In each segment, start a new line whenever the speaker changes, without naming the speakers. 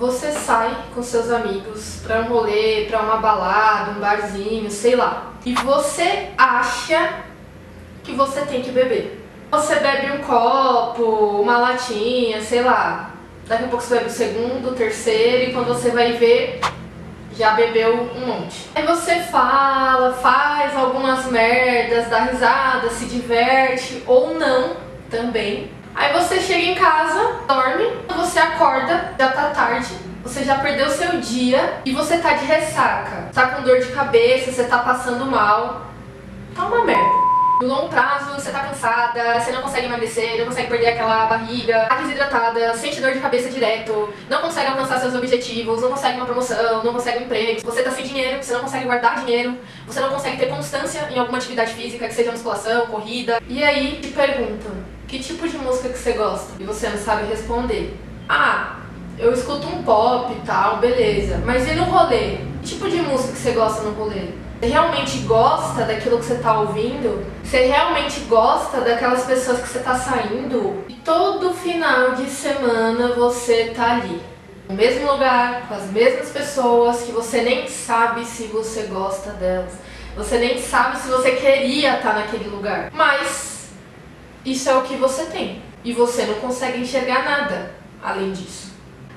Você sai com seus amigos pra um rolê, pra uma balada, um barzinho, sei lá. E você acha que você tem que beber. Você bebe um copo, uma latinha, sei lá. Daqui a pouco você bebe o segundo, o terceiro e quando você vai ver, já bebeu um monte. Aí você fala, faz algumas merdas, dá risada, se diverte ou não também. Aí você chega em casa, dorme, você acorda, já tá tarde, você já perdeu seu dia e você tá de ressaca. Tá com dor de cabeça, você tá passando mal. Tá uma merda. No longo prazo, você tá cansada, você não consegue emagrecer, não consegue perder aquela barriga, tá desidratada, sente dor de cabeça direto, não consegue alcançar seus objetivos, não consegue uma promoção, não consegue um emprego, você tá sem dinheiro, você não consegue guardar dinheiro, você não consegue ter constância em alguma atividade física, que seja musculação, corrida. E aí te perguntam, que tipo de música que você gosta? E você não sabe responder. Ah, eu escuto um pop e tal, beleza. Mas e no rolê? Que tipo de música que você gosta no rolê? Você realmente gosta daquilo que você tá ouvindo? Você realmente gosta daquelas pessoas que você tá saindo? E todo final de semana você tá ali, no mesmo lugar, com as mesmas pessoas que você nem sabe se você gosta delas. Você nem sabe se você queria estar naquele lugar. Mas isso é o que você tem. E você não consegue enxergar nada além disso.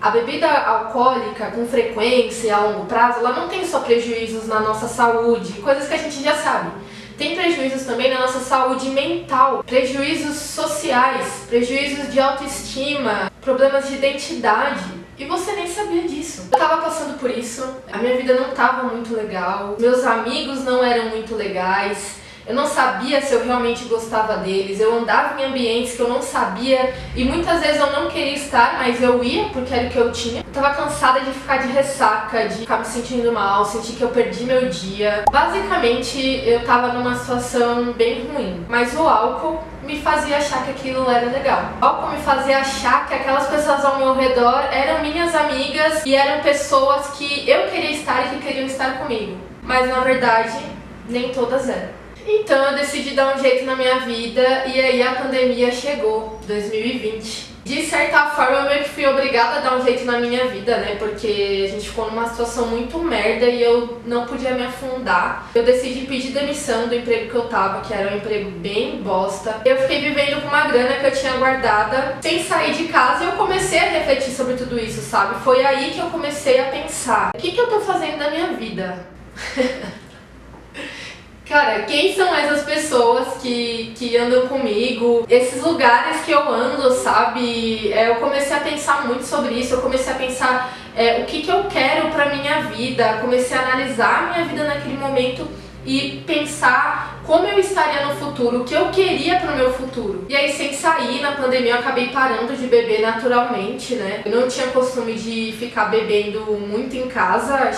A bebida alcoólica com frequência e a longo prazo, ela não tem só prejuízos na nossa saúde, coisas que a gente já sabe. Tem prejuízos também na nossa saúde mental, prejuízos sociais, prejuízos de autoestima, problemas de identidade. E você nem sabia disso. Eu tava passando por isso, a minha vida não tava muito legal, meus amigos não eram muito legais. Eu não sabia se eu realmente gostava deles, eu andava em ambientes que eu não sabia e muitas vezes eu não queria estar, mas eu ia porque era o que eu tinha. Eu tava cansada de ficar de ressaca, de ficar me sentindo mal, sentir que eu perdi meu dia. Basicamente, eu tava numa situação bem ruim, mas o álcool me fazia achar que aquilo era legal. O álcool me fazia achar que aquelas pessoas ao meu redor eram minhas amigas e eram pessoas que eu queria estar e que queriam estar comigo. Mas na verdade, nem todas eram. Então eu decidi dar um jeito na minha vida e aí a pandemia chegou, 2020. De certa forma eu meio que fui obrigada a dar um jeito na minha vida, né? Porque a gente ficou numa situação muito merda e eu não podia me afundar. Eu decidi pedir demissão do emprego que eu tava, que era um emprego bem bosta. Eu fiquei vivendo com uma grana que eu tinha guardada, sem sair de casa e eu comecei a refletir sobre tudo isso, sabe? Foi aí que eu comecei a pensar, o que eu tô fazendo da minha vida? Cara, quem são essas pessoas que andam comigo? Esses lugares que eu ando, sabe? Eu comecei a pensar muito sobre isso, eu comecei a pensar o que eu quero pra minha vida, comecei a analisar a minha vida naquele momento e pensar como eu estaria no futuro, o que eu queria pro meu futuro. E aí, sem sair, na pandemia eu acabei parando de beber naturalmente, né? Eu não tinha costume de ficar bebendo muito em casa,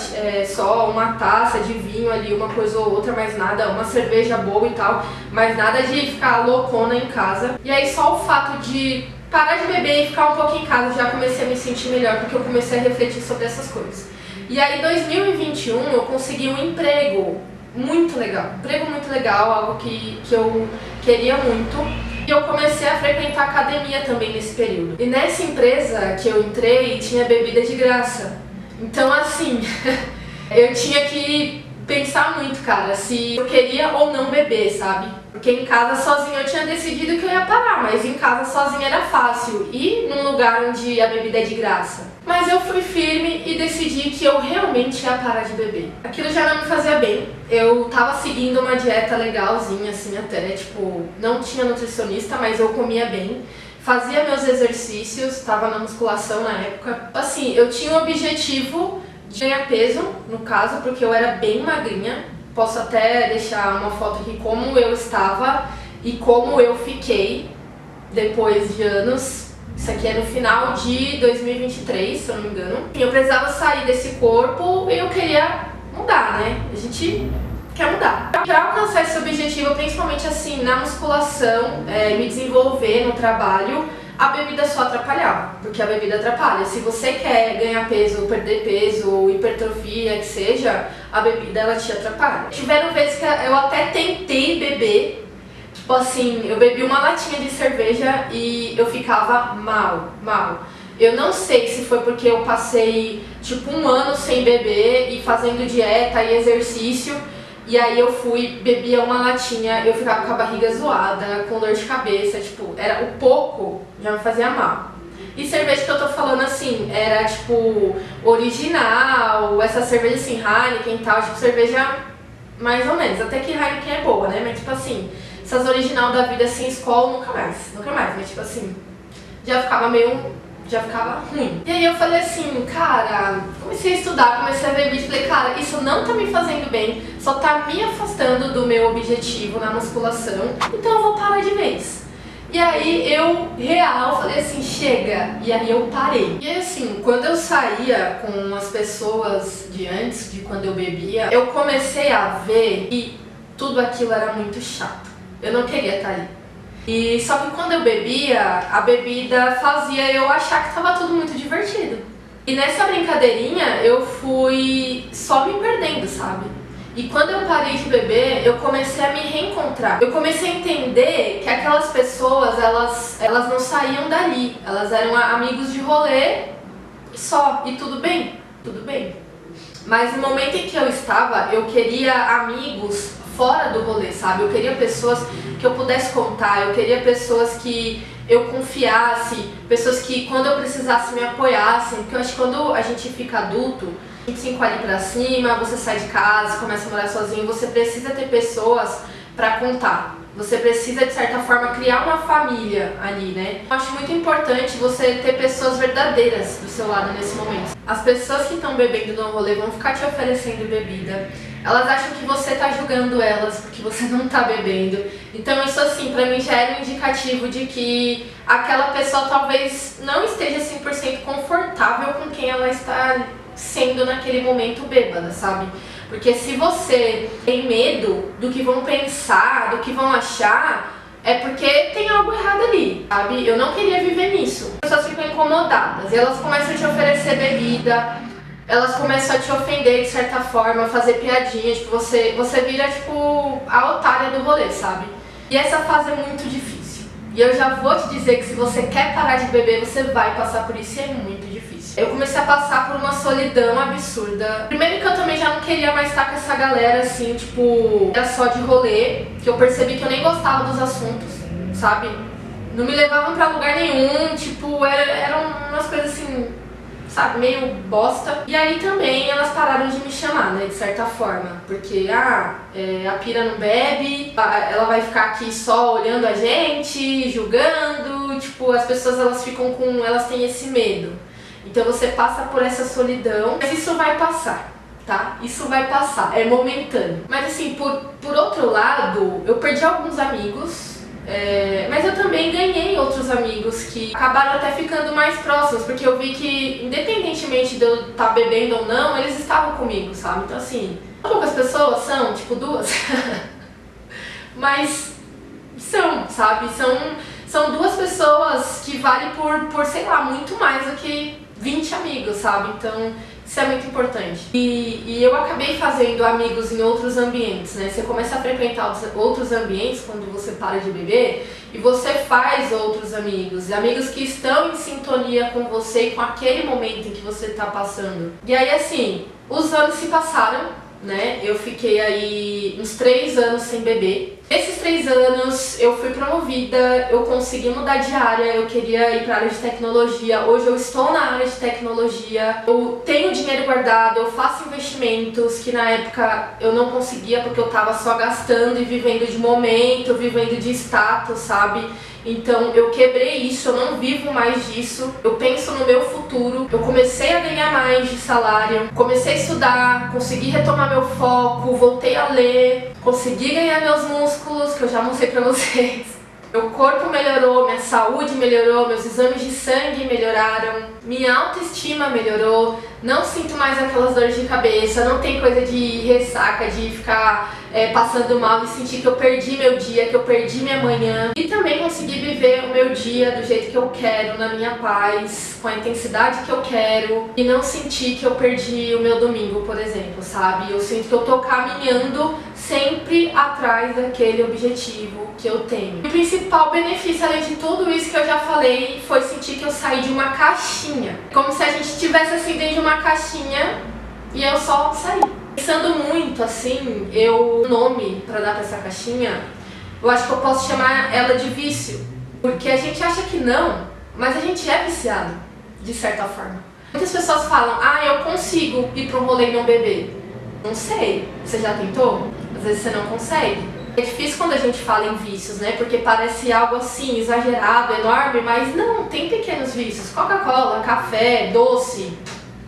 só uma taça de vinho ali, uma coisa ou outra, mais nada, uma cerveja boa e tal, mas nada de ficar loucona em casa. E aí só o fato de parar de beber e ficar um pouco em casa, já comecei a me sentir melhor, porque eu comecei a refletir sobre essas coisas. E aí, em 2021, eu consegui um emprego muito legal, algo que eu queria muito. E eu comecei a frequentar academia também nesse período. E nessa empresa que eu entrei, tinha bebida de graça. Então, assim, eu tinha que pensar muito, cara, se eu queria ou não beber, sabe? Porque em casa sozinha eu tinha decidido que eu ia parar, mas em casa sozinha era fácil. E num lugar onde a bebida é de graça. Mas eu fui firme e decidi que eu realmente ia parar de beber. Aquilo já não me fazia bem. Eu tava seguindo uma dieta legalzinha, assim, até, tipo, não tinha nutricionista, mas eu comia bem. Fazia meus exercícios, tava na musculação na época. Assim, eu tinha o objetivo de ganhar peso, no caso, porque eu era bem magrinha. Posso até deixar uma foto aqui como eu estava e como eu fiquei depois de anos. Isso aqui é no final de 2023, se eu não me engano. Eu precisava sair desse corpo e eu queria mudar, né? A gente quer mudar. Para alcançar esse objetivo, principalmente assim, na musculação, me desenvolver no trabalho, a bebida só atrapalhava, porque a bebida atrapalha. Se você quer ganhar peso, perder peso, hipertrofia, que seja, a bebida ela te atrapalha. Tiveram vezes que eu até tentei beber, tipo assim, eu bebi uma latinha de cerveja e eu ficava mal. Eu não sei se foi porque eu passei tipo 1 ano sem beber e fazendo dieta e exercício, e aí eu bebia uma latinha, eu ficava com a barriga zoada, com dor de cabeça, tipo, era o pouco já me fazia mal. E cerveja que eu tô falando assim, era tipo original, essa cerveja assim, Heineken e tal, tipo cerveja mais ou menos, até que Heineken é boa, né? Mas tipo assim, essas original da vida assim, Skol, nunca mais, mas tipo assim, já ficava ruim. E aí eu falei assim, cara, comecei a estudar, comecei a ver vídeo, falei, cara, isso não tá me fazendo bem, só tá me afastando do meu objetivo na musculação, então eu vou parar de vez. E aí eu, falei assim, chega, e aí eu parei. E aí assim, quando eu saía com as pessoas de antes, de quando eu bebia, eu comecei a ver que tudo aquilo era muito chato. Eu não queria estar ali. E só que quando eu bebia, a bebida fazia eu achar que tava tudo muito divertido. E nessa brincadeirinha eu fui só me perdendo, sabe? E quando eu parei de beber, eu comecei a me reencontrar. Eu comecei a entender que aquelas pessoas, elas não saíam dali. Elas eram amigos de rolê só. E tudo bem, tudo bem. Mas no momento em que eu estava, eu queria amigos fora do rolê, sabe? Eu queria pessoas que eu pudesse contar, eu queria pessoas que eu confiasse, pessoas que quando eu precisasse me apoiassem, porque eu acho que quando a gente fica adulto, 25 ali pra cima, você sai de casa, começa a morar sozinho, você precisa ter pessoas pra contar. Você precisa, de certa forma, criar uma família ali, né? Eu acho muito importante você ter pessoas verdadeiras do seu lado nesse momento. As pessoas que estão bebendo no rolê vão ficar te oferecendo bebida. Elas acham que você tá julgando elas porque você não tá bebendo. Então isso assim, pra mim já era um indicativo de que aquela pessoa talvez não esteja 100% confortável com quem ela está sendo naquele momento bêbada, sabe? Porque se você tem medo do que vão pensar, do que vão achar, é porque tem algo errado ali, sabe? Eu não queria viver nisso. As pessoas ficam incomodadas e elas começam a te oferecer bebida, elas começam a te ofender de certa forma, fazer piadinha, tipo, você vira tipo a otária do rolê, sabe? E essa fase é muito difícil. E eu já vou te dizer que se você quer parar de beber, você vai passar por isso e é muito difícil. Eu comecei a passar por uma solidão absurda. Primeiro que eu também já não queria mais estar com essa galera assim, tipo, era só de rolê, que eu percebi que eu nem gostava dos assuntos, sabe? Não me levavam pra lugar nenhum, tipo, eram umas coisas assim, sabe, meio bosta. E aí também elas pararam de me chamar, né, de certa forma. Porque, a Pira não bebe, ela vai ficar aqui só olhando a gente, julgando. Tipo, as pessoas elas têm esse medo. Então você passa por essa solidão, mas isso vai passar, tá? Isso vai passar, é momentâneo. Mas assim, por outro lado, eu perdi alguns amigos, mas eu também ganhei outros amigos que acabaram até ficando mais próximos, porque eu vi que, independentemente de eu estar bebendo ou não, eles estavam comigo, sabe? Então assim, poucas pessoas são, tipo 2, mas são, sabe? São 2 pessoas que valem por, sei lá, muito mais do que 20 amigos, sabe? Então, isso é muito importante. E eu acabei fazendo amigos em outros ambientes, né? Você começa a frequentar outros ambientes quando você para de beber e você faz outros amigos. Amigos que estão em sintonia com você e com aquele momento em que você tá passando. E aí, assim, os anos se passaram, né? Eu fiquei aí uns 3 anos sem beber. Esses 3 anos eu fui promovida, eu consegui mudar de área, eu queria ir para a área de tecnologia. Hoje eu estou na área de tecnologia, eu tenho dinheiro guardado, eu faço investimentos que na época eu não conseguia porque eu tava só gastando e vivendo de momento, vivendo de status, sabe? Então eu quebrei isso, eu não vivo mais disso, eu penso no meu futuro. Eu comecei a ganhar mais de salário, comecei a estudar, consegui retomar meu foco, voltei a ler, consegui ganhar meus músculos, que eu já mostrei pra vocês. Meu corpo melhorou, minha saúde melhorou, meus exames de sangue melhoraram, minha autoestima melhorou, não sinto mais aquelas dores de cabeça, não tem coisa de ressaca, de ficar passando mal e sentir que eu perdi meu dia, que eu perdi minha manhã. E também conseguir viver o meu dia do jeito que eu quero, na minha paz, com a intensidade que eu quero. E não sentir que eu perdi o meu domingo, por exemplo, sabe? Eu sinto que eu tô caminhando sempre atrás daquele objetivo que eu tenho. O principal benefício, além de tudo isso que eu já falei, foi sentir que eu saí de uma caixinha. Como se a gente estivesse assim dentro de uma caixinha e eu só saí. Pensando muito assim, o nome pra dar pra essa caixinha, eu acho que eu posso chamar ela de vício. Porque a gente acha que não, mas a gente é viciado, de certa forma. Muitas pessoas falam, eu consigo ir pra um rolê e não beber. Não sei, você já tentou? Às vezes você não consegue. É difícil quando a gente fala em vícios, né? Porque parece algo assim, exagerado, enorme, mas não, tem pequenos vícios. Coca-Cola, café, doce.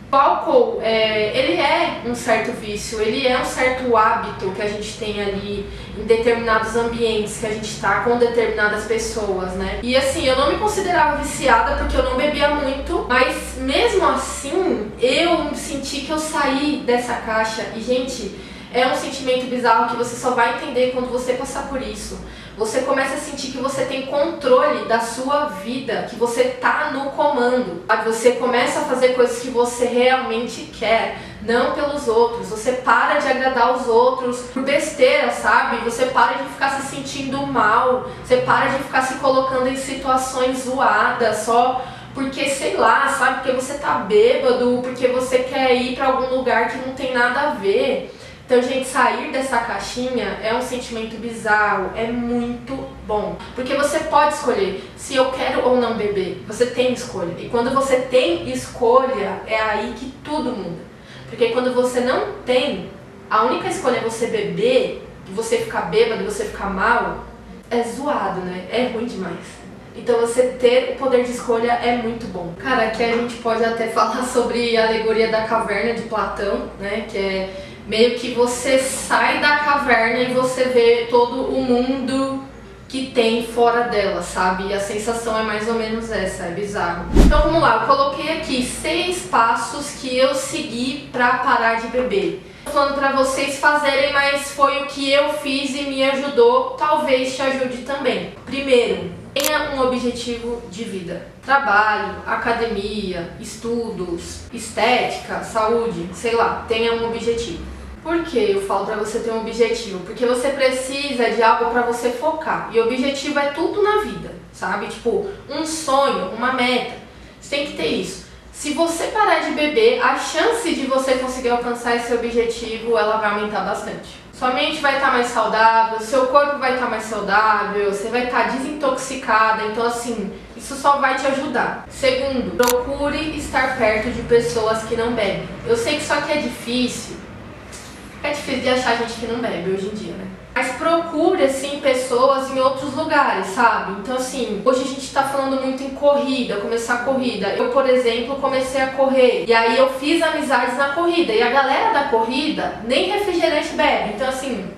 O álcool, ele é um certo vício, ele é um certo hábito que a gente tem ali em determinados ambientes, que a gente tá com determinadas pessoas, né? E assim, eu não me considerava viciada porque eu não bebia muito, mas mesmo assim, eu senti que eu saí dessa caixa e, gente, é um sentimento bizarro que você só vai entender quando você passar por isso. Você começa a sentir que você tem controle da sua vida, que você tá no comando. Você começa a fazer coisas que você realmente quer, não pelos outros. Você para de agradar os outros por besteira, sabe? Você para de ficar se sentindo mal, você para de ficar se colocando em situações zoadas só porque, sei lá, sabe? Porque você tá bêbado, porque você quer ir pra algum lugar que não tem nada a ver. Então, gente, sair dessa caixinha é um sentimento bizarro, é muito bom. Porque você pode escolher se eu quero ou não beber. Você tem escolha. E quando você tem escolha, é aí que tudo muda. Porque quando você não tem, a única escolha é você beber, e você ficar bêbado, e você ficar mal, é zoado, né? É ruim demais. Então você ter o poder de escolha é muito bom. Cara, aqui a gente pode até falar sobre a alegoria da caverna de Platão, né? Que é meio que você sai da caverna e você vê todo o mundo que tem fora dela, sabe? E a sensação é mais ou menos essa, é bizarro. Então vamos lá, eu coloquei aqui 6 passos que eu segui pra parar de beber. Tô falando pra vocês fazerem, mas foi o que eu fiz e me ajudou, talvez te ajude também. Primeiro, tenha um objetivo de vida. Trabalho, academia, estudos, estética, saúde, sei lá, tenha um objetivo. Por que eu falo pra você ter um objetivo? Porque você precisa de algo pra você focar. E objetivo é tudo na vida, sabe? Tipo, um sonho, uma meta. Você tem que ter isso. Se você parar de beber, a chance de você conseguir alcançar esse objetivo, ela vai aumentar bastante. Sua mente vai estar mais saudável, seu corpo vai estar mais saudável, você vai estar desintoxicada, então assim, isso só vai te ajudar. Segundo, procure estar perto de pessoas que não bebem. Eu sei que isso aqui é difícil de achar gente que não bebe hoje em dia, né? Mas procure, assim, pessoas em outros lugares, sabe? Então, assim, hoje a gente tá falando muito em corrida, começar a corrida. Eu, por exemplo, comecei a correr. E aí eu fiz amizades na corrida. E a galera da corrida nem refrigerante bebe. Então, assim,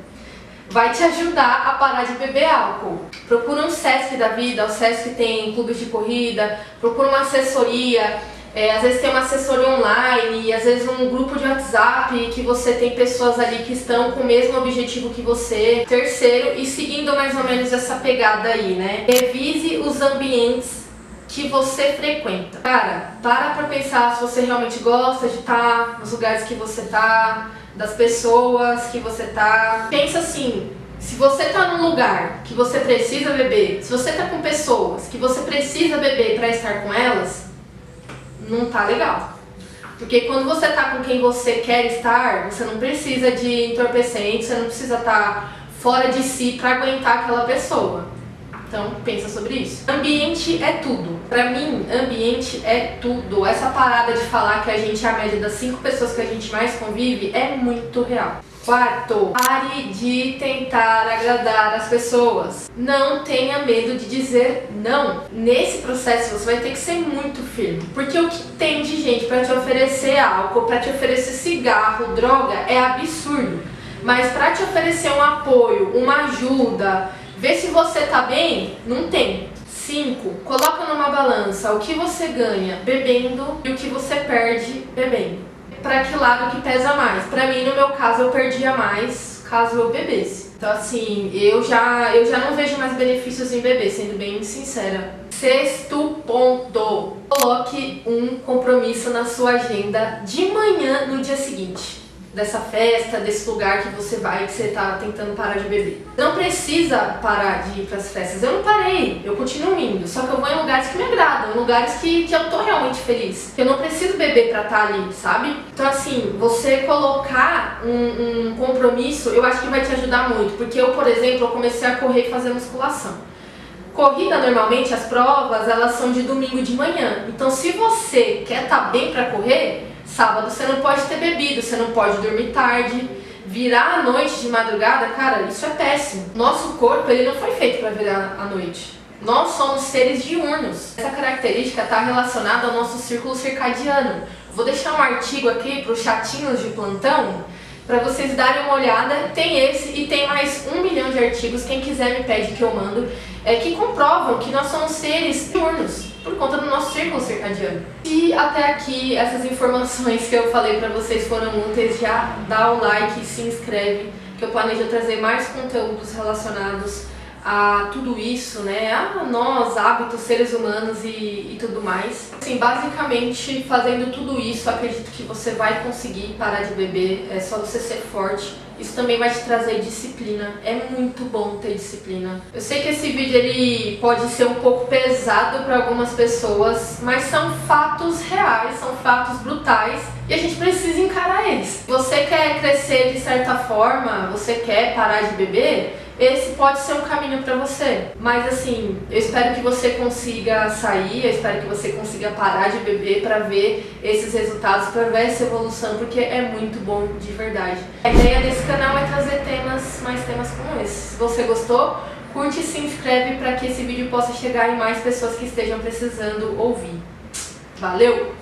vai te ajudar a parar de beber álcool. Procura um Sesc da vida. O Sesc tem clubes de corrida. Procura uma assessoria. Às vezes tem uma assessoria online, às vezes um grupo de WhatsApp que você tem pessoas ali que estão com o mesmo objetivo que você. Terceiro, e seguindo mais ou menos essa pegada aí, né? Revise os ambientes que você frequenta. Cara, para pra pensar se você realmente gosta de estar nos lugares que você tá, das pessoas que você tá. Pensa assim, se você tá num lugar que você precisa beber, se você tá com pessoas que você precisa beber para estar com elas, não tá legal. Porque quando você tá com quem você quer estar, você não precisa de entorpecente, você não precisa estar fora de si pra aguentar aquela pessoa. Então, pensa sobre isso. Ambiente é tudo. Pra mim, ambiente é tudo. Essa parada de falar que a gente é a média das 5 pessoas que a gente mais convive é muito real. Quarto, pare de tentar agradar as pessoas. Não tenha medo de dizer não. Nesse processo você vai ter que ser muito firme. Porque o que tem de gente pra te oferecer álcool, pra te oferecer cigarro, droga, é absurdo. Mas pra te oferecer um apoio, uma ajuda, ver se você tá bem, não tem. 5, coloca numa balança o que você ganha bebendo e o que você perde bebendo. Pra que lado que pesa mais? Pra mim, no meu caso, eu perdia mais caso eu bebesse. Então assim, eu já não vejo mais benefícios em beber, sendo bem sincera. 6º ponto, coloque um compromisso na sua agenda de manhã no dia seguinte. Dessa festa, desse lugar que você vai, que você tá tentando parar de beber. Não precisa parar de ir pras festas. Eu não parei, eu continuo indo. Só que eu vou em lugares que me agradam, lugares que eu tô realmente feliz. Eu não preciso beber pra estar ali, sabe? Então assim, você colocar um compromisso, eu acho que vai te ajudar muito. Porque eu, por exemplo, eu comecei a correr e fazer musculação. Corrida, normalmente, as provas, elas são de domingo de manhã. Então se você quer estar bem pra correr, sábado você não pode ter bebido, você não pode dormir tarde, virar à noite de madrugada, cara, isso é péssimo. Nosso corpo, ele não foi feito para virar à noite. Nós somos seres diurnos. Essa característica está relacionada ao nosso círculo circadiano. Vou deixar um artigo aqui para os chatinhos de plantão, para vocês darem uma olhada. Tem esse e tem mais 1 milhão de artigos, quem quiser me pede que eu mando, que comprovam que nós somos seres diurnos por conta do nosso círculo circadiano. Se até aqui essas informações que eu falei pra vocês foram úteis, já dá o like e se inscreve, que eu planejo trazer mais conteúdos relacionados a tudo isso, né, a nós, hábitos, seres humanos e tudo mais. Assim, basicamente, fazendo tudo isso, acredito que você vai conseguir parar de beber, é só você ser forte. Isso também vai te trazer disciplina, é muito bom ter disciplina. Eu sei que esse vídeo ele pode ser um pouco pesado para algumas pessoas, mas são fatos reais, são fatos brutais e a gente precisa encarar eles. Se você quer crescer de certa forma, você quer parar de beber, esse pode ser um caminho para você. Mas assim, eu espero que você consiga sair, eu espero que você consiga parar de beber para ver esses resultados, para ver essa evolução, porque é muito bom de verdade. A ideia desse canal é trazer mais temas como esse. Se você gostou, curte e se inscreve para que esse vídeo possa chegar em mais pessoas que estejam precisando ouvir. Valeu!